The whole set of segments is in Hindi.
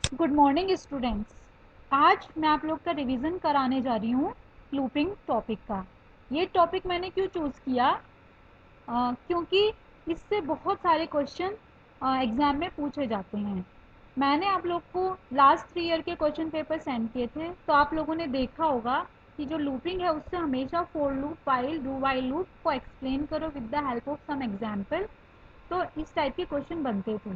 Good morning students. आज मैं आप लोग का रिवीजन कराने जा रही हूँ लूपिंग टॉपिक का। ये टॉपिक मैंने क्यों चूज़ किया, क्योंकि इससे बहुत सारे क्वेश्चन एग्ज़ाम में पूछे जाते हैं। मैंने आप लोग को लास्ट 3 ईयर के क्वेश्चन पेपर सेंड किए थे, तो आप लोगों ने देखा होगा कि जो लूपिंग है उससे हमेशा for loop, while, do while loop को एक्सप्लेन करो with the help of some example. तो इस टाइप के क्वेश्चन बनते थे।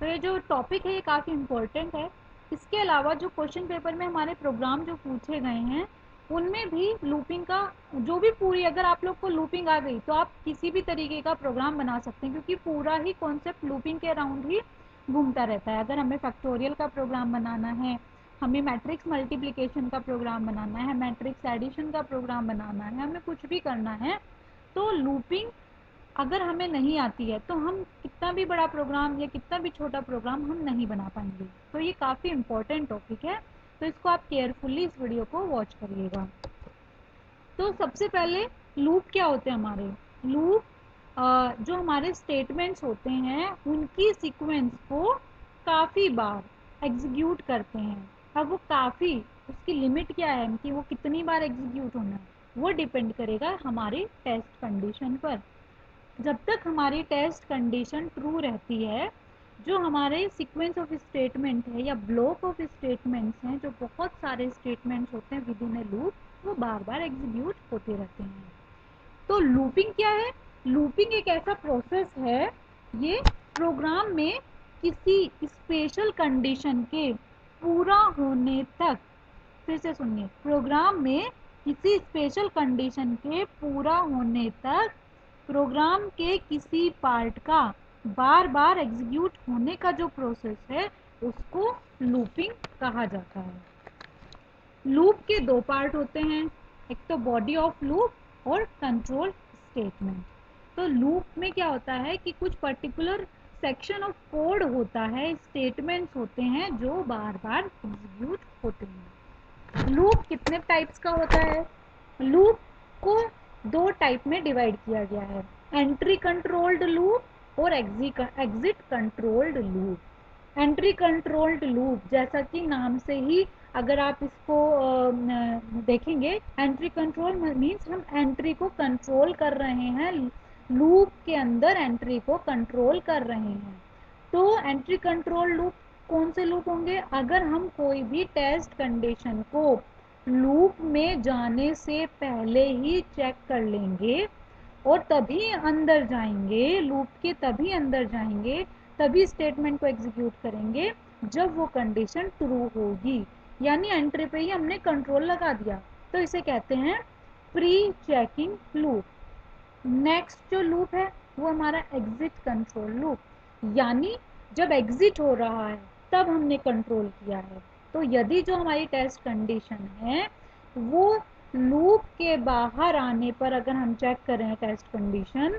तो ये जो टॉपिक है ये काफ़ी इम्पोर्टेंट है। इसके अलावा जो क्वेश्चन पेपर में हमारे प्रोग्राम जो पूछे गए हैं उनमें भी लूपिंग का जो भी पूरी, अगर आप लोग को लूपिंग आ गई तो आप किसी भी तरीके का प्रोग्राम बना सकते हैं, क्योंकि पूरा ही कॉन्सेप्ट लूपिंग के अराउंड ही घूमता रहता है। अगर हमें फैक्टोरियल का प्रोग्राम बनाना है, हमें मैट्रिक्स मल्टीप्लिकेशन का प्रोग्राम बनाना है, मैट्रिक्स एडिशन का प्रोग्राम बनाना है, हमें कुछ भी करना है, तो लूपिंग अगर हमें नहीं आती है तो हम कितना भी बड़ा प्रोग्राम या कितना भी छोटा प्रोग्राम हम नहीं बना पाएंगे। तो ये काफ़ी इम्पोर्टेंट टॉपिक है, तो इसको आप केयरफुली इस वीडियो को वॉच करिएगा। तो सबसे पहले लूप क्या होते हैं हमारे। लूप जो हमारे स्टेटमेंट्स होते हैं उनकी सीक्वेंस को काफ़ी बार एग्जीक्यूट करते हैं। अब वो काफ़ी, उसकी लिमिट क्या है कि वो कितनी बार एग्जीक्यूट होना है, वो डिपेंड करेगा हमारी टेस्ट कंडीशन पर। जब तक हमारी टेस्ट कंडीशन ट्रू रहती है, जो हमारे सीक्वेंस ऑफ स्टेटमेंट है या ब्लॉक ऑफ स्टेटमेंट्स हैं, जो बहुत सारे स्टेटमेंट्स होते हैं विद इन ए लूप, वो बार बार एग्जीक्यूट होते रहते हैं। तो लूपिंग क्या है? लूपिंग एक ऐसा प्रोसेस है, ये प्रोग्राम में किसी स्पेशल कंडीशन के पूरा होने तक, फिर से सुनिए, प्रोग्राम में किसी स्पेशल कंडीशन के पूरा होने तक प्रोग्राम के किसी पार्ट का बार बार एग्जीक्यूट होने का जो प्रोसेस है उसको लूपिंग कहा जाता है। लूप के दो पार्ट होते हैं, एक तो बॉडी ऑफ लूप और कंट्रोल स्टेटमेंट। तो लूप में क्या होता है कि कुछ पर्टिकुलर सेक्शन ऑफ कोड होता है, स्टेटमेंट्स होते हैं जो बार बार एग्जीक्यूट होते हैं। लूप कितने टाइप्स का होता है? लूप को दो टाइप में डिवाइड किया गया है, एंट्री कंट्रोल्ड लूप और exit controlled loop. Entry controlled loop, जैसा कि नाम से ही अगर आप इसको देखेंगे, एंट्री कंट्रोल मीन्स हम एंट्री को कंट्रोल कर रहे हैं, लूप के अंदर एंट्री को कंट्रोल कर रहे हैं। तो एंट्री कंट्रोल लूप कौन से लूप होंगे? अगर हम कोई भी टेस्ट कंडीशन को लूप में जाने से पहले ही चेक कर लेंगे और तभी अंदर जाएंगे, लूप के तभी अंदर जाएंगे, तभी स्टेटमेंट को एग्जीक्यूट करेंगे जब वो कंडीशन ट्रू होगी, यानी एंट्री पे ही हमने कंट्रोल लगा दिया, तो इसे कहते हैं प्री चेकिंग लूप। नेक्स्ट जो लूप है वो हमारा एग्जिट कंट्रोल लूप, यानी जब एग्जिट हो रहा है तब हमने कंट्रोल किया है। तो यदि जो हमारी टेस्ट कंडीशन है वो लूप के बाहर आने पर अगर हम चेक करें टेस्ट कंडीशन,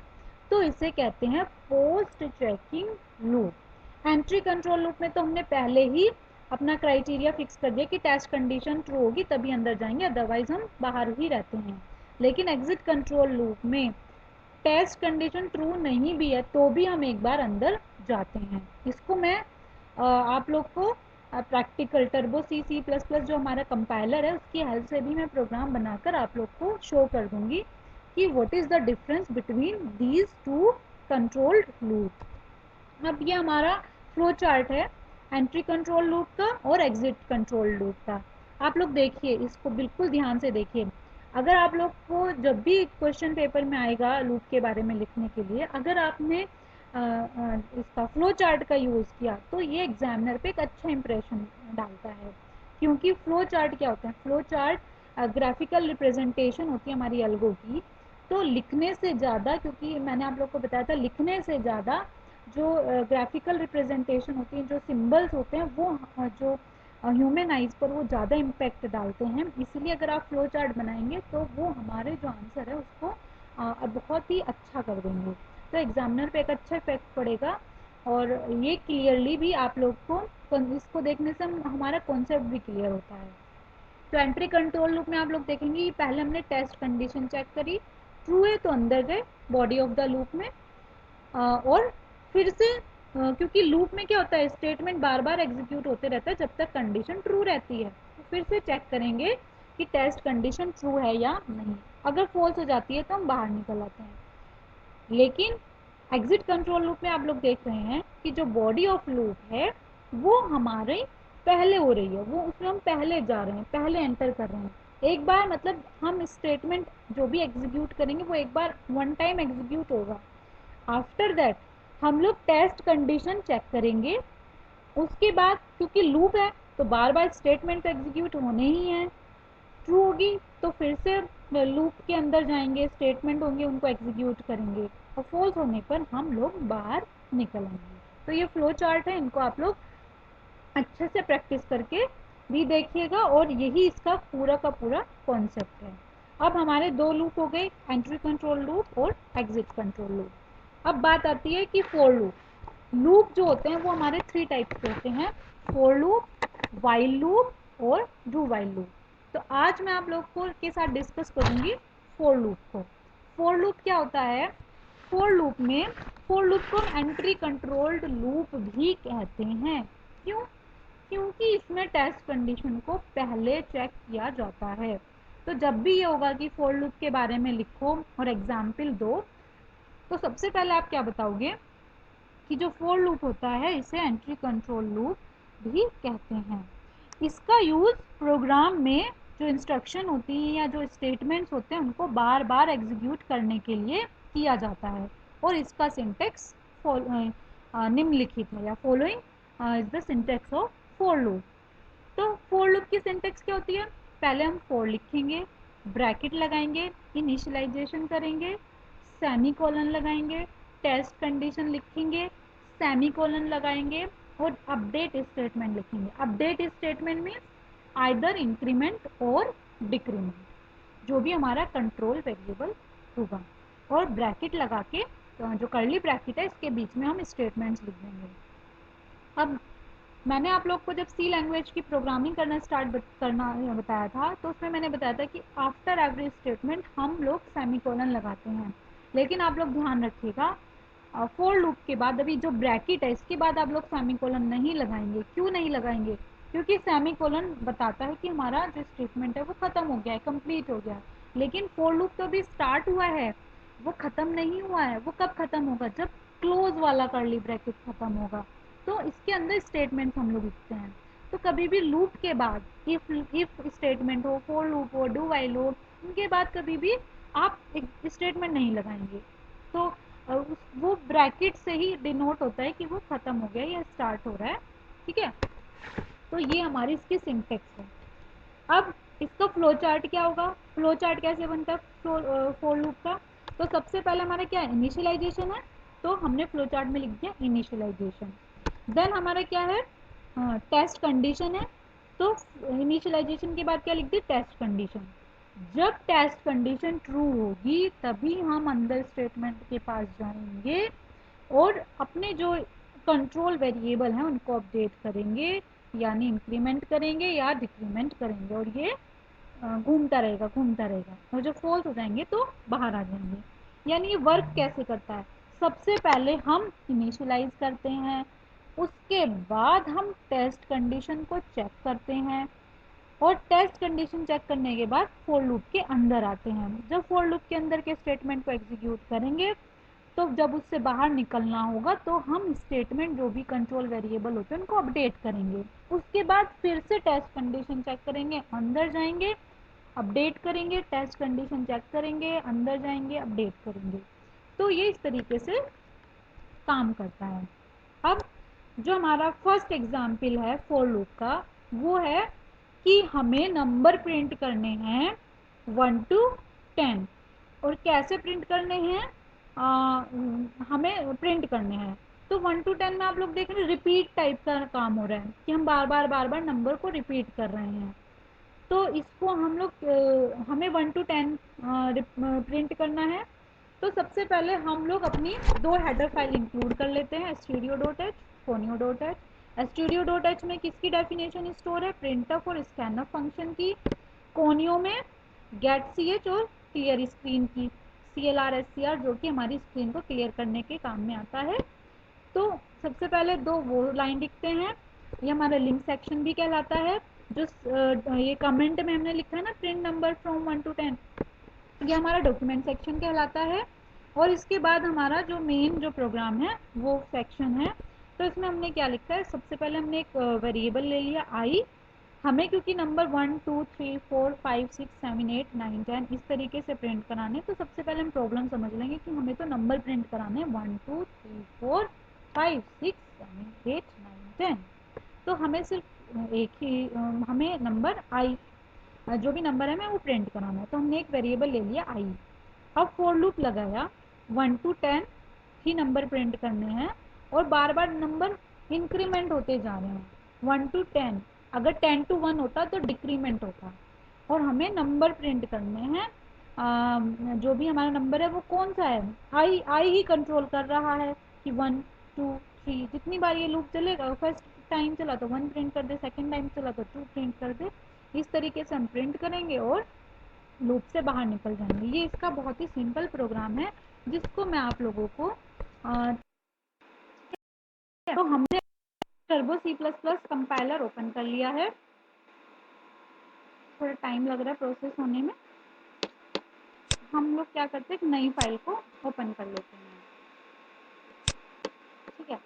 तो इसे कहते हैं post checking loop. Entry control loop में तो हमने पहले ही अपना क्राइटेरिया फिक्स कर दिया कि टेस्ट कंडीशन ट्रू होगी तभी अंदर जाएंगे, अदरवाइज हम बाहर ही रहते हैं। लेकिन एग्जिट कंट्रोल लूप में टेस्ट कंडीशन ट्रू नहीं भी है तो भी हम एक बार अंदर जाते हैं। इसको मैं आप लोग को प्रैक्टिकल टर्बो सी सी प्लस प्लस जो हमारा कंपाइलर है उसकी हेल्प से भी मैं प्रोग्राम बनाकर आप लोग को शो कर दूंगी कि what is the difference between these two controlled loop. अब ये हमारा फ्लो चार्ट है एंट्री कंट्रोल लूप का और एग्जिट कंट्रोल लूप का। आप लोग देखिए, इसको बिल्कुल ध्यान से देखिए। अगर आप लोग को जब भी क्वेश्चन पेपर में आएगा लूप के बारे में लिखने के लिए, अगर आपने इसका फ्लो चार्ट का यूज़ किया तो ये एग्जामिनर पे एक अच्छा इंप्रेशन डालता है। क्योंकि फ्लो चार्ट क्या होता है? फ्लो चार्ट ग्राफिकल रिप्रेजेंटेशन होती है हमारी एल्गो की। तो लिखने से ज़्यादा, क्योंकि मैंने आप लोग को बताया था, लिखने से ज़्यादा जो ग्राफिकल रिप्रेजेंटेशन होती है, जो सिंबल्स होते हैं, वो जो ह्यूमन आइज पर वो ज़्यादा इम्पैक्ट डालते हैं। इसीलिए अगर आप फ्लो चार्ट बनाएंगे तो वो हमारे जो आंसर है उसको बहुत ही अच्छा कर देंगे, तो एग्जामिनर पे एक अच्छा इफेक्ट पड़ेगा। और ये क्लियरली भी आप लोग को, इसको देखने से हमारा कॉन्सेप्ट भी क्लियर होता है। तो एंट्री कंट्रोल लूप में आप लोग देखेंगे कि पहले हमने टेस्ट कंडीशन चेक करी, ट्रू है तो अंदर गए बॉडी ऑफ द लूप में, और फिर से क्योंकि लूप में क्या होता है, स्टेटमेंट बार बार एग्जीक्यूट होते रहता है जब तक कंडीशन ट्रू रहती है। तो फिर से चेक करेंगे कि टेस्ट कंडीशन ट्रू है या नहीं। अगर फॉल्स हो जाती है तो हम बाहर निकल आते हैं। लेकिन एग्जिट कंट्रोल लूप में आप लोग देख रहे हैं कि जो बॉडी ऑफ लूप है वो हमारे पहले हो रही है, वो उसमें हम पहले जा रहे हैं, पहले एंटर कर रहे हैं। एक बार मतलब हम स्टेटमेंट जो भी एग्जीक्यूट करेंगे वो एक बार वन टाइम एग्जीक्यूट होगा। आफ्टर दैट हम लोग टेस्ट कंडीशन चेक करेंगे। उसके बाद क्योंकि लूप है तो बार बार स्टेटमेंट एग्जीक्यूट होने ही हैं। ट्रू होगी तो फिर से लूप के अंदर जाएंगे, स्टेटमेंट होंगे उनको एग्जीक्यूट करेंगे, और फॉल्स होने पर हम लोग बाहर निकल आएंगे। तो ये फ्लो चार्ट है, इनको आप लोग अच्छे से प्रैक्टिस करके भी देखिएगा, और यही इसका पूरा का पूरा कॉन्सेप्ट है। अब हमारे दो लूप हो गए, एंट्री कंट्रोल लूप और एग्जिट कंट्रोल लूप। अब बात आती है कि फोर लूप। लूप जो होते हैं वो हमारे थ्री टाइप्स के होते हैं, फोर लूप, वाइल लूप और डू वाइल लूप। तो आज मैं आप लोग को के साथ डिस्कस करूंगी फोर लूप को। फोर लूप क्या होता है? फोर लूप को एंट्री कंट्रोल्ड लूप भी कहते हैं। क्यों? क्योंकि इसमें टेस्ट कंडीशन को पहले चेक किया जाता है। तो जब भी ये होगा कि फोर लूप के बारे में लिखो और एग्जाम्पल दो, तो सबसे पहले आप क्या बताओगे कि जो फोर लूप होता है इसे एंट्री कंट्रोल लूप भी कहते हैं। इसका यूज प्रोग्राम में जो इंस्ट्रक्शन होती है या जो स्टेटमेंट्स होते हैं उनको बार बार एग्जीक्यूट करने के लिए किया जाता है, और इसका सिंटेक्स निम्नलिखित है, या following is the syntax of for loop. तो फोर लूप की सिंटेक्स क्या होती है? पहले हम फोर लिखेंगे, ब्रैकेट लगाएंगे, इनिशियलाइजेशन करेंगे, सेमी कोलन लगाएंगे, टेस्ट कंडीशन लिखेंगे, सेमी कोलन लगाएंगे, और अपडेट स्टेटमेंट लिखेंगे। Update statement means either increment और डिक्रीमेंट, जो भी हमारा कंट्रोल वेरिएबल होगा, और ब्रैकेट लगा के जो कर्ली ब्रैकेट है इसके बीच में हम स्टेटमेंट्स लिख देंगे। अब मैंने आप लोग को जब सी लैंग्वेज की प्रोग्रामिंग करना स्टार्ट करना बताया था, तो उसमें मैंने बताया था कि आफ्टर एवरी स्टेटमेंट हम लोग सेमीकोलन लगाते हैं। लेकिन आप लोग ध्यान रखिएगा, फोर लूप के बाद अभी जो ब्रैकेट है इसके बाद आप लोग सेमीकोलन नहीं लगाएंगे। क्यों नहीं लगाएंगे? क्योंकि सेमीकोलन बताता है कि हमारा जो स्टेटमेंट है वो खत्म हो गया है, कंप्लीट हो गया है। लेकिन फोर लूप तो अभी स्टार्ट हुआ है, वो खत्म नहीं हुआ है। वो कब खत्म होगा? जब क्लोज वाला कर्ली ब्रैकेट खत्म होगा। तो इसके अंदर स्टेटमेंट्स हम लोग लिखते हैं। तो कभी भी लूप के बाद इफ स्टेटमेंट हो, फोर लूप हो, डू वाइल हो, उनके बाद कभी भी आप एक स्टेटमेंट नहीं लगाएंगे। तो वो ब्रैकेट से ही डिनोट होता है कि वो खत्म हो गया या स्टार्ट हो रहा है। ठीक है, तो ये हमारी इसकी सिंटेक्स है। अब इसका फ्लो चार्ट क्या होगा? फ्लो चार्ट कैसे बनता है फोर लूप का? तो सबसे पहले हमारा क्या है? इनिशियलाइजेशन है, तो हमने फ्लो चार्ट में लिख दिया इनिशियलाइजेशन। देन हमारा क्या है? टेस्ट कंडीशन है, तो इनिशियलाइजेशन के बाद क्या लिख दी? Test condition. जब टेस्ट कंडीशन ट्रू होगी तभी हम अंदर स्टेटमेंट के पास जाएंगे और अपने जो कंट्रोल वेरिएबल हैं उनको अपडेट करेंगे, यानी इंक्रीमेंट करेंगे या डिक्रीमेंट करेंगे, और ये घूमता रहेगा घूमता रहेगा, और जब फॉल्स हो जाएंगे तो बाहर आ जाएंगे। यानी ये वर्क कैसे करता है? सबसे पहले हम इनिशियलाइज करते हैं, उसके बाद हम टेस्ट कंडीशन को चेक करते हैं, और टेस्ट कंडीशन चेक करने के बाद फोर लूप के अंदर आते हैं। जब फोर लूप के अंदर के स्टेटमेंट को एग्जीक्यूट करेंगे तो जब उससे बाहर निकलना होगा तो हम स्टेटमेंट जो भी कंट्रोल वेरिएबल होते हैं उनको अपडेट करेंगे। उसके बाद फिर से टेस्ट कंडीशन चेक करेंगे, अंदर जाएंगे, अपडेट करेंगे, टेस्ट कंडीशन चेक करेंगे, अंदर जाएंगे, अपडेट करेंगे। तो ये इस तरीके से काम करता है। अब जो हमारा फर्स्ट एग्जाम्पल है फोर लूप का, वो है कि हमें नंबर प्रिंट करने हैं 1 to 10। और कैसे प्रिंट करने हैं? हमें प्रिंट करने हैं। तो 1 to 10 में आप लोग देख रहे हैं रिपीट टाइप का काम हो रहा है कि हम बार बार नंबर को रिपीट कर रहे हैं। तो इसको हम लोग हमें 1 to 10 प्रिंट करना है। तो सबसे पहले हम लोग अपनी दो हेडर फाइल इंक्लूड कर लेते हैं, studio.h, conio.h। studio.h में किसकी डेफिनेशन स्टोर है? printf और scanf फंक्शन की। कोनियो में getch और क्लियर स्क्रीन की, CLR SCR जो कि हमारी स्क्रीन को क्लियर करने के काम में आता है। तो सबसे पहले दो वो लाइन लिखते हैं, ये हमारा लिंक सेक्शन भी कहलाता है। जो ये कमेंट में हमने लिखा है ना, प्रिंट नंबर फ्रॉम 1 to 10, ये हमारा डॉक्यूमेंट सेक्शन कहलाता है। और इसके बाद हमारा जो मेन जो प्रोग्राम है वो सेक्शन है। तो इसमें हमने क्या लिखा है, सबसे पहले हमने एक वेरिएबल ले लिया आई। हमें क्योंकि नंबर 1 2 3 4 5 6 7 8 9 10 इस तरीके से प्रिंट कराने, तो सबसे पहले हम प्रॉब्लम समझ लेंगे कि हमें तो नंबर प्रिंट कराने 1 2 3 4 5 6 7 8 9 10। तो हमें सिर्फ एक ही हमें नंबर आई, जो भी नंबर है मैं वो प्रिंट कराना है। तो हमने एक वेरिएबल ले लिया आई। अब फॉर लूप लगाया, 1 to 10 ही नंबर प्रिंट करने हैं और बार बार नंबर इंक्रीमेंट होते जा रहे हैं। 1 to 10, अगर 10 to 1 होता तो डिक्रीमेंट होता। और हमें नंबर प्रिंट करने हैं, जो भी हमारा नंबर है वो कौन सा है, आई आई ही कंट्रोल कर रहा है कि 1 2 3, जितनी बार ये लूप चलेगा, फर्स्ट टाइम चला तो 1 प्रिंट कर दे, सेकेंड टाइम चला तो 2 प्रिंट कर दे। इस तरीके से हम प्रिंट करेंगे और लूप से बाहर निकल जाएंगे। ये इसका बहुत ही सिंपल प्रोग्राम है जिसको मैं आप लोगों को तो हमने टर्बो C++ कंपाइलर ओपन कर लिया है। थोड़ा टाइम लग रहा है प्रोसेस होने में। हम लोग क्या करते हैं, नई फाइल को ओपन कर लेते हैं। ठीक है,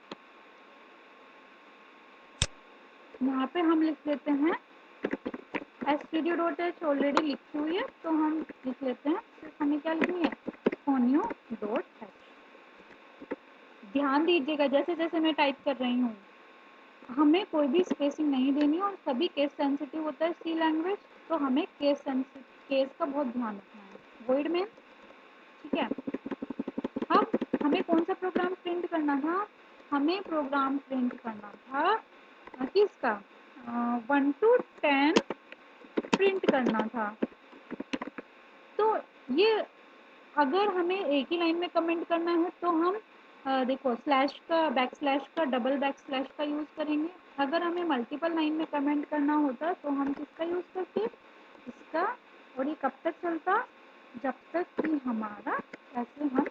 यहाँ पे हम लिख लेते हैं stdio.h ऑलरेडी लिखी हुई है, तो हम लिख लेते हैं, सिर्फ हमें क्या लिखनी है, fonio.h। ध्यान दीजिएगा जैसे जैसे मैं टाइप कर रही हूँ, हमें कोई भी स्पेसिंग नहीं देनी और सभी केस सेंसिटिव होता है सी लैंग्वेज, तो हमें केस का बहुत ध्यान रखना है। वॉइड में, ठीक है। अब हमें कौन सा प्रोग्राम प्रिंट करना था, हमें प्रोग्राम प्रिंट करना था किसका, 1 to 10 प्रिंट करना था। तो ये अगर हमें एक ही लाइन में कमेंट करना है तो हम देखो स्लैश का, बैक स्लैश का, डबल बैक स्लैश का यूज़ करेंगे। अगर हमें मल्टीपल लाइन में कमेंट करना होता तो हम किसका यूज़ करते, इसका। और ये कब तक चलता, जब तक कि हमारा ऐसे हम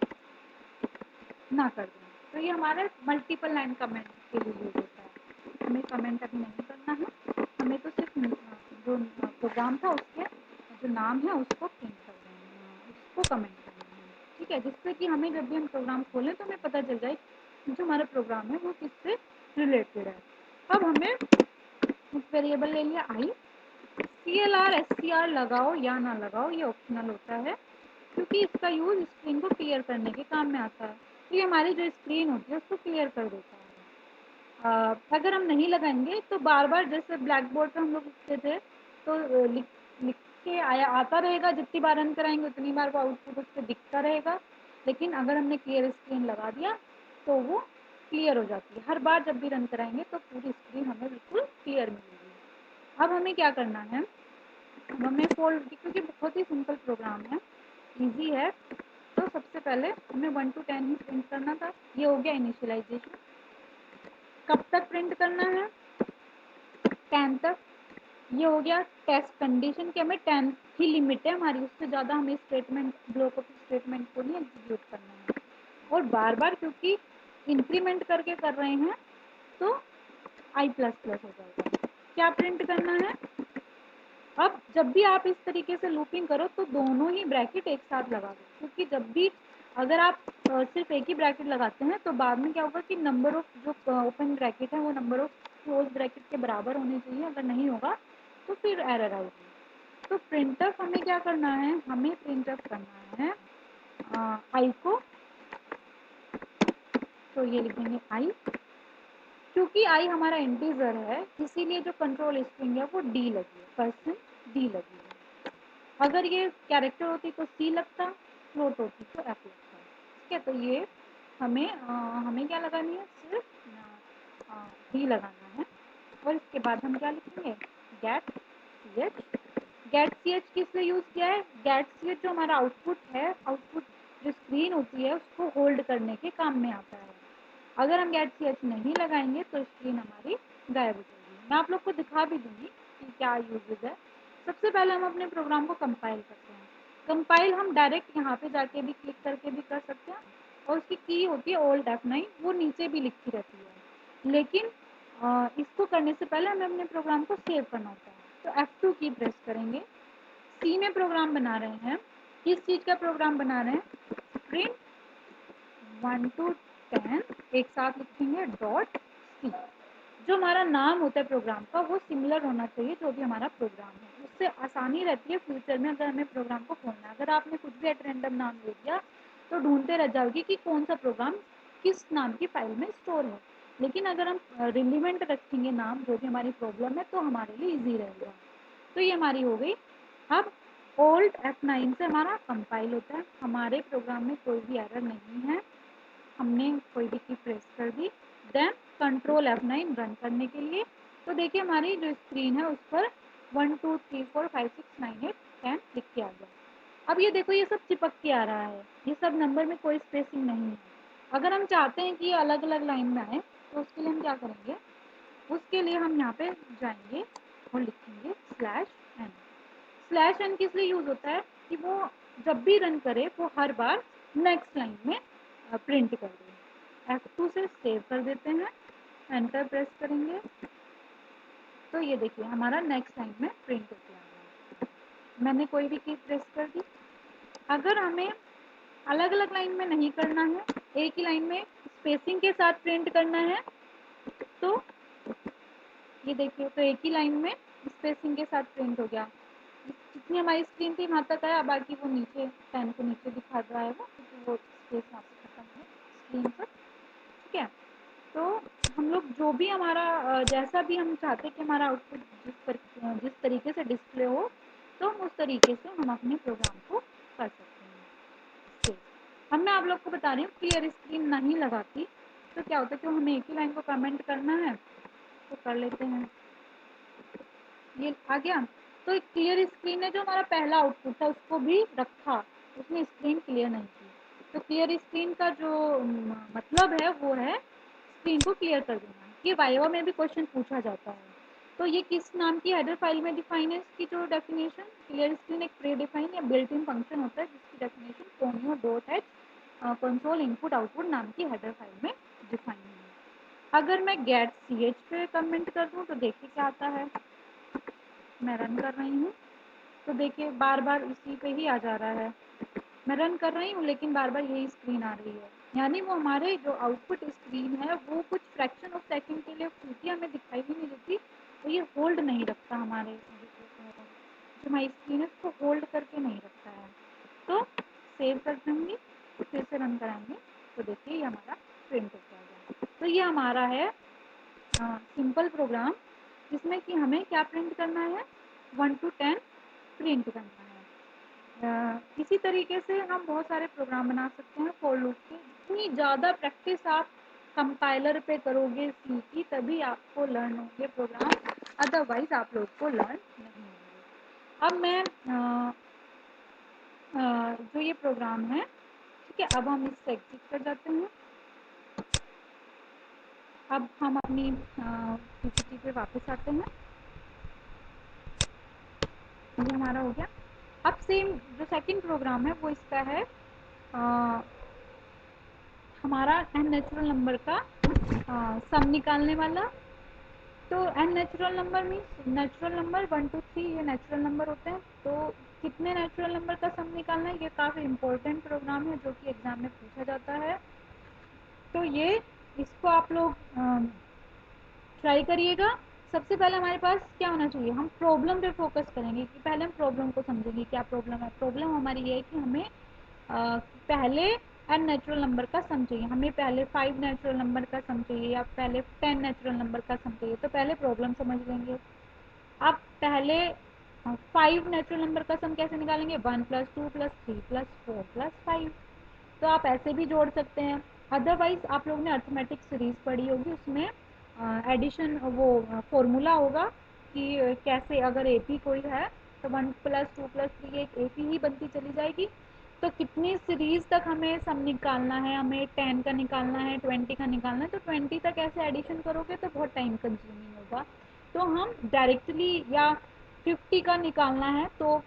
ना कर दें। तो ये हमारा मल्टीपल लाइन कमेंट के लिए यूज़ होता है। हमें कमेंट अभी नहीं करना है, हमें तो सिर्फ जो प्रोग्राम था उसके जो नाम है उसको प्रिंट कर देना है, उसको कमेंट करना है। ठीक है, जिससे कि हमें जब भी हम प्रोग्राम खोलें तो हमें पता चल जाए जो हमारा प्रोग्राम है वो किससे रिलेटेड है। अब हमें वेरिएबल ले लिया आई। CLR SCR लगाओ या ना लगाओ ये ऑप्शनल होता है, क्योंकि इसका यूज़ स्क्रीन को क्लियर करने के काम में आता है। तो ये हमारी जो स्क्रीन होती है उसको क्लियर कर देता है। अगर हम नहीं लगाएंगे तो बार बार जैसे ब्लैक बोर्ड पर हम लोग लिखते थे तो लिख के आता रहेगा, जितनी बार रन कराएंगे उतनी बार वो आउटपुट उस पर दिखता रहेगा। लेकिन अगर हमने क्लियर स्क्रीन लगा दिया तो वो क्लियर हो जाती है, हर बार जब भी रन कराएंगे तो पूरी स्क्रीन हमें बिल्कुल क्लियर मिलेगी। अब हमें क्या करना है, अब हमें फोल्ड, क्योंकि बहुत ही सिंपल प्रोग्राम है, इजी है, तो सबसे पहले हमें 1 to 10 ही प्रिंट करना था। ये हो गया इनिशियलाइजेशन। कब तक प्रिंट करना है, 10 तक। ये हो गया टेस्ट कंडीशन कि हमें 10 ही लिमिट है हमारी, उससे ज़्यादा हमें स्टेटमेंट, ब्लॉक ऑफ स्टेटमेंट को नहीं एग्जीक्यूट करना है। और बार बार क्योंकि इंक्रीमेंट करके कर रहे हैं तो i++ हो जाएगा। क्या प्रिंट करना है, अब जब भी आप इस तरीके से लूपिंग करो तो दोनों ही ब्रैकेट एक साथ लगा दो, क्योंकि जब भी अगर आप सिर्फ एक ही ब्रैकेट लगाते हैं तो बाद में क्या होगा कि नंबर ऑफ जो ओपन ब्रैकेट है वो नंबर ऑफ क्लोज ब्रैकेट के बराबर होने चाहिए, अगर नहीं होगा तो फिर एरर आएगी। तो प्रिंटफ हमें क्या करना है, हमें प्रिंटफ करना है आई को, तो ये लिखेंगे आई। क्योंकि आई हमारा इंटीजर है इसीलिए जो कंट्रोल स्ट्रिंग है वो डी लगी है, % डी लगी है। अगर ये कैरेक्टर होती तो सी लगता, फ्लोट होती तो एफ लगता। ठीक है, तो ये हमें क्या लगानी है, सिर्फ डी लगाना है। और इसके बाद हम क्या लिखेंगे, get C H. Get C H किस लिए यूज़ किया है, गेट सी एच जो हमारा आउटपुट है, आउटपुट जो स्क्रीन होती है उसको होल्ड करने के काम में आता है। अगर हम गेट सी एच नहीं लगाएंगे तो स्क्रीन हमारी गायब हो जाएगी। मैं आप लोग को दिखा भी दूंगी कि क्या यूजेज है। सबसे पहले हम अपने प्रोग्राम को कंपाइल करते हैं। कंपाइल हम डायरेक्ट यहाँ पे जाके भी क्लिक करके भी कर सकते हैं, और उसकी की होती है Alt F9, वो नीचे भी लिखी रहती है। लेकिन इसको करने से पहले हमें अपने प्रोग्राम को सेव करना होता है, तो F2 की प्रेस करेंगे। सी में प्रोग्राम बना रहे हैं, किस चीज़ का प्रोग्राम बना रहे हैं, प्रिंट 1 to 10 एक साथ लिखेंगे डॉट सी। जो हमारा नाम होता है प्रोग्राम का वो सिमिलर होना चाहिए जो भी हमारा प्रोग्राम है, उससे आसानी रहती है फ्यूचर में अगर हमें प्रोग्राम को खोलना है। अगर आपने कुछ भी एट रैंडम नाम दे दिया तो ढूंढते रह जाओगे कि कौन सा प्रोग्राम किस नाम की फाइल में स्टोर है। लेकिन अगर हम रिलीवेंट रखेंगे नाम जो भी हमारी प्रॉब्लम है तो हमारे लिए ईजी रहेगा। तो ये हमारी हो गई। अब Alt F9 से हमारा कंपाइल होता है, हमारे प्रोग्राम में कोई भी एरर नहीं है, हमने कोई भी की प्रेस कर दी। देन कंट्रोल F9 रन करने के लिए, तो देखिए हमारी जो स्क्रीन है उस पर 1 2 3 4 5 6 9 8 10 लिख के आ गया। अब ये देखो ये सब चिपक के आ रहा है, ये सब नंबर में कोई स्पेसिंग नहीं है। अगर हम चाहते हैं कि ये अलग अलग लाइन में आए तो उसके लिए हम क्या करेंगे, उसके लिए हम यहाँ पे जाएंगे और लिखेंगे /n। /n किस लिए यूज़ होता है कि वो जब भी रन करे वो हर बार नेक्स्ट लाइन में प्रिंट कर दे। F2 से सेव कर देते हैं, एंटर प्रेस करेंगे तो ये देखिए हमारा नेक्स्ट लाइन में प्रिंट हो गया। मैंने कोई भी की प्रेस कर दी। अगर हमें अलग अलग लाइन में नहीं करना है, एक ही लाइन में स्पेसिंग के साथ प्रिंट करना है, तो ये देखिए तो एक ही लाइन में स्पेसिंग के साथ प्रिंट हो गया। जितनी हमारी स्क्रीन थी वहाँ तक आया, बाकी वो नीचे पेन को नीचे दिखा रहा है वो, क्योंकि वो स्पेस यहाँ से खत्म है स्क्रीन पर। ठीक है, तो हम लोग जो भी हमारा जैसा भी हम चाहते हैं कि हमारा आउटपुट जिस तरीके से डिस्प्ले हो, तो हम उस तरीके से हम अपने प्रोग्राम को कर सकते हैं। अब मैं आप लोग को बता रही हूँ क्लियर स्क्रीन नहीं लगाती तो क्या होता है कि हमें एक ही लाइन को कमेंट करना है तो कर लेते हैं। ये आ गया, तो एक क्लियर स्क्रीन है, जो हमारा पहला आउटपुट था उसको भी रखा, उसने स्क्रीन क्लियर नहीं की। तो क्लियर स्क्रीन का जो मतलब है वो है स्क्रीन को क्लियर कर देना। ये वाइवा में भी क्वेश्चन पूछा जाता है। तो ये किस नाम की हेडर फाइल में डिफाइन है, इसकी जो डेफिनेशन, क्लियर स्क्रीन एक प्री डिफाइन या बिल्ट इन फंक्शन होता है जिसकी definition conio dot H console input output नाम की हेडर फाइल में डिफाइन है। अगर मैं गेट सी एच पे कमेंट कर दूँ तो देखिए क्या आता है। मैं रन कर रही हूँ तो देखिए बार बार इसी पे ही आ जा रहा है। मैं रन कर रही हूँ लेकिन बार बार यही स्क्रीन आ रही है, यानी वो हमारे जो आउटपुट स्क्रीन है वो कुछ फ्रैक्शन ऑफ सेकंड के लिए खुलती हमें दिखाई भी नहीं देती, तो ये होल्ड नहीं रखता हमारे जो हमारी स्क्रीन है उसको होल्ड करके नहीं रखता है। तो सेव कर दूँगी, फिर से रन कराएंगे तो देखिए ये हमारा प्रिंट हो जाएगा। तो ये हमारा है सिंपल प्रोग्राम जिसमें कि हमें क्या प्रिंट करना है, 1 to 10 प्रिंट करना है। इसी तरीके से हम बहुत सारे प्रोग्राम बना सकते हैं फॉर लूप के। जितनी ज़्यादा प्रैक्टिस आप कंपाइलर पे करोगे सी की तभी आपको लर्न होंगे प्रोग्राम, अदरवाइज आप लोग को लर्न नहीं होंगे। अब मैं जो ये प्रोग्राम है, ठीक है, अब हम इससे एग्जिट कर जाते हैं। अब हम अपनी पीपीटी पे वापस आते हैं। ये हमारा हो गया। अब सेम जो सेकंड प्रोग्राम है वो इसका है हमारा एन नेचुरल नंबर का सम निकालने वाला। तो N natural number means natural number 1 2 3 ये नेचुरल नंबर होते हैं। तो कितने नेचुरल नंबर का सम निकालना है, ये काफ़ी इंपॉर्टेंट प्रोग्राम है जो कि एग्जाम में पूछा जाता है। तो ये इसको आप लोग ट्राई करिएगा। सबसे पहले हमारे पास क्या होना चाहिए, हम प्रॉब्लम पे फोकस करेंगे कि पहले हम प्रॉब्लम को समझेंगे क्या प्रॉब्लम है। प्रॉब्लम हमारी ये है कि हमें पहले एन नेचुरल नंबर का सम चाहिए, हमें पहले 5 नेचुरल नंबर का सम चाहिए या पहले 10 नेचुरल नंबर का सम चाहिए। तो पहले प्रॉब्लम समझ लेंगे। आप पहले 5 नेचुरल नंबर का सम कैसे निकालेंगे, 1 + 2 + 3 + 4 + 5। तो आप ऐसे भी जोड़ सकते हैं। अदरवाइज आप लोगों ने अर्थमेटिक सीरीज पढ़ी होगी, उसमें एडिशन वो फॉर्मूला होगा कि कैसे अगर एपी कोई है तो 1 + 2 + 3 एक एपी ही बनती चली जाएगी। तो कितनी सीरीज तक हमें सम निकालना है, हमें 10 का निकालना है, 20 का निकालना है, तो 20 तक ऐसे एडिशन करोगे तो बहुत टाइम कंज्यूमिंग होगा। तो हम डायरेक्टली या 50 का निकालना है तो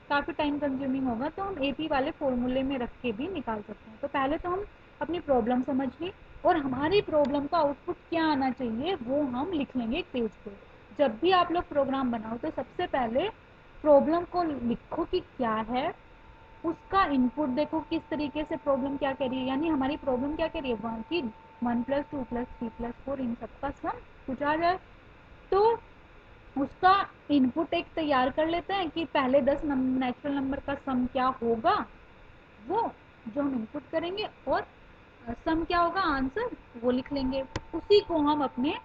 काफ़ी टाइम कंज्यूमिंग होगा, तो हम एपी वाले फॉर्मूले में रख के भी निकाल सकते हैं। तो पहले तो हम अपनी प्रॉब्लम समझनी और हमारी प्रॉब्लम का आउटपुट क्या आना चाहिए वो हम लिख लेंगे एक पेज पे। जब भी आप लोग प्रोग्राम बनाओ तो सबसे पहले प्रॉब्लम को लिखो कि क्या है, उसका इनपुट देखो किस तरीके से प्रॉब्लम क्या कह रही है, यानी हमारी प्रॉब्लम क्या कह रही है कि 1+2+3+4 इन सबका सम कुछ आ जाए। तो उसका इनपुट एक तैयार कर लेते हैं कि पहले 10 नेचुरल नंबर का सम क्या होगा, वो जो हम इनपुट करेंगे, और सम क्या होगा आंसर वो लिख लेंगे। उसी को हम अपने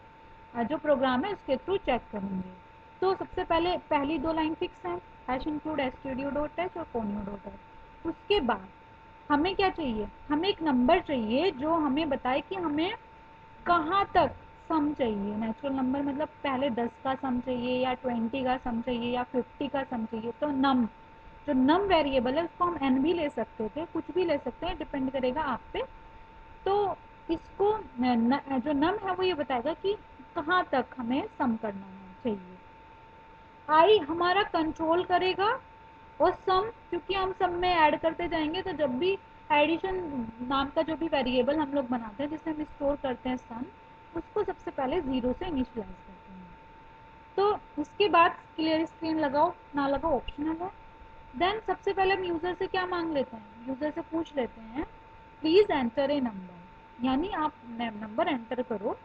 जो प्रोग्राम है उसके थ्रू चेक करेंगे। तो सबसे पहले पहली दो लाइन फिक्स है, hash include STD dot H और कोनियो डॉट एच। उसके बाद हमें क्या चाहिए, हमें एक नंबर चाहिए जो हमें बताए कि हमें कहाँ तक सम चाहिए। नेचुरल नंबर मतलब पहले 10 का सम चाहिए या 20 का सम चाहिए या 50 का सम चाहिए। तो नम जो नम वेरिएबल है उसको हम एन भी ले सकते थे, कुछ भी ले सकते हैं, डिपेंड करेगा आप पे। तो इसको जो नम है वो ये बताएगा कि कहाँ तक हमें सम करना है चाहिए। आई हमारा कंट्रोल करेगा और सम, क्योंकि हम सम में ऐड करते जाएंगे तो जब भी एडिशन नाम का जो भी वेरिएबल हम लोग बनाते हैं जिससे हम स्टोर करते हैं सम, उसको सबसे पहले 0 से इनिशियलाइज करते हैं। तो इसके बाद क्लियर स्क्रीन लगाओ ना लगाओ ऑप्शनल है। देन सबसे पहले हम यूज़र से क्या मांग लेते हैं, यूज़र से पूछ लेते हैं प्लीज़ एंटर ए नंबर, यानी आप नंबर एंटर करो।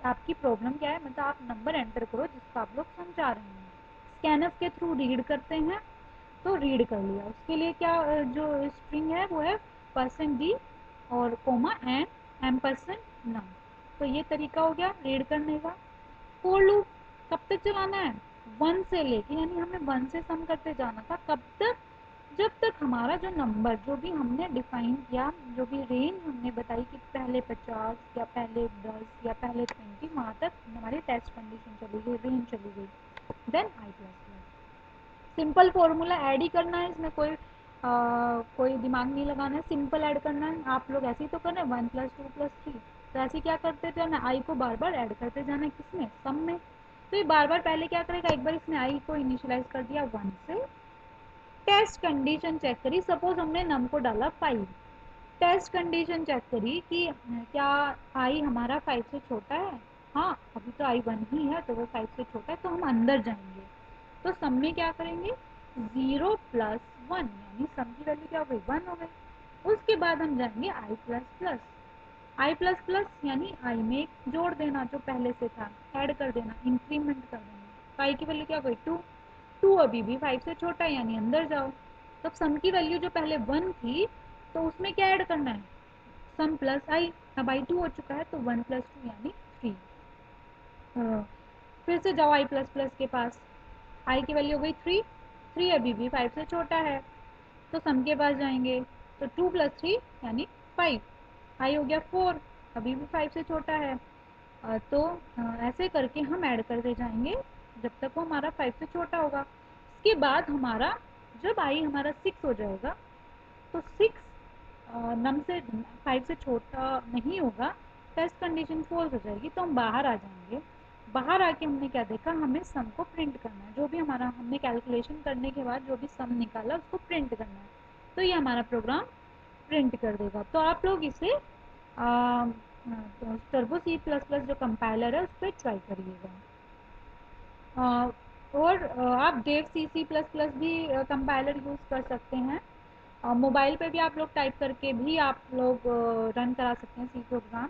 आपकी प्रॉब्लम क्या है, मतलब आप नंबर एंटर करो जिसका आप लोग समझा रहे हैं। स्कैनफ के थ्रू रीड करते हैं, तो रीड कर लिया। उसके लिए क्या जो स्ट्रिंग है वो है %d और कोमा एंड %num। तो ये तरीका हो गया रीड करने का। फोर लूप कब तक चलाना है, 1 से लेके, यानी हमें 1 से सम करते जाना था। कब तक, जब तक हमारा जो नंबर जो भी हमने डिफाइन किया, जो भी रेंज हमने बताई कि पहले 50 या पहले 10 या पहले 20, वहाँ तक हमारी टेस्ट कंडीशन चली गई, रेंज चली गई। Then i plus plus simple formula add ही करना है, इसमें कोई दिमाग नहीं लगाना है, सिंपल ऐड करना है। आप लोग ऐसे ही तो कर रहे हैं 1+2+3, तो ऐसे क्या करते जाना, आई को बार बार ऐड करते जाना है, किसमें, सम में। तो ये बार बार पहले क्या करेगा, एक बार इसने आई को इनिशियलाइज कर दिया 1 से, टेस्ट कंडीशन चेक करी, सपोज हमने नम को डाला 5, टेस्ट कंडीशन चेक करी कि क्या आई हमारा 5 से छोटा है। हाँ अभी तो आई 1 ही है तो वो 5 से छोटा है, तो हम अंदर जाएंगे। तो सम में क्या करेंगे 0 + 1, यानी सम की वैल्यू क्या हो गई 1 हो गई। उसके बाद हम जाएंगे आई प्लस प्लस, आई प्लस प्लस यानी आई में जोड़ देना जो पहले से था, ऐड कर देना, इंक्रीमेंट कर देना। तो आई की वैल्यू क्या हो गई 2, 2 अभी भी 5 से छोटा है यानी अंदर जाओ। तो सम की वैल्यू जो पहले 1 थी तो उसमें क्या ऐड करना है, सम प्लस आई। अब आई 2 हो चुका है तो 1 + 2 यानी 3। फिर से जाओ आई प्लस प्लस के पास, आई की वैल्यू हो गई 3, 3 अभी भी 5 से छोटा है, तो सम के पास जाएंगे तो 2 + 3 यानी 5, आई हो गया 4, अभी भी 5 से छोटा है। तो ऐसे करके हम ऐड करते जाएंगे जब तक वो हमारा 5 से छोटा होगा। इसके बाद हमारा जब आई हमारा 6 हो जाएगा तो 6 नम से 5 से छोटा नहीं होगा, टेस्ट कंडीशन फॉल्स हो जाएगी, तो हम बाहर आ जाएंगे। बाहर आके हमने क्या देखा, हमें सम को प्रिंट करना है, जो भी हमारा हमने कैलकुलेशन करने के बाद जो भी सम निकाला उसको प्रिंट करना है। तो ये हमारा प्रोग्राम प्रिंट कर देगा। तो आप लोग इसे टर्बो C++ जो कंपाइलर है उस पर ट्राई करिएगा। और आप डेव C++ भी कंपाइलर यूज़ कर सकते हैं। मोबाइल पे भी आप लोग टाइप करके भी आप लोग रन करा सकते हैं सी प्रोग्राम,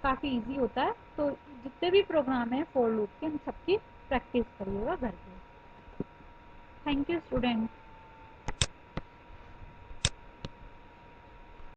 काफ़ी इजी होता है। तो जितने भी प्रोग्राम हैं फॉर लूप के, हम सबकी प्रैक्टिस करिएगा घर पे। Thank you student.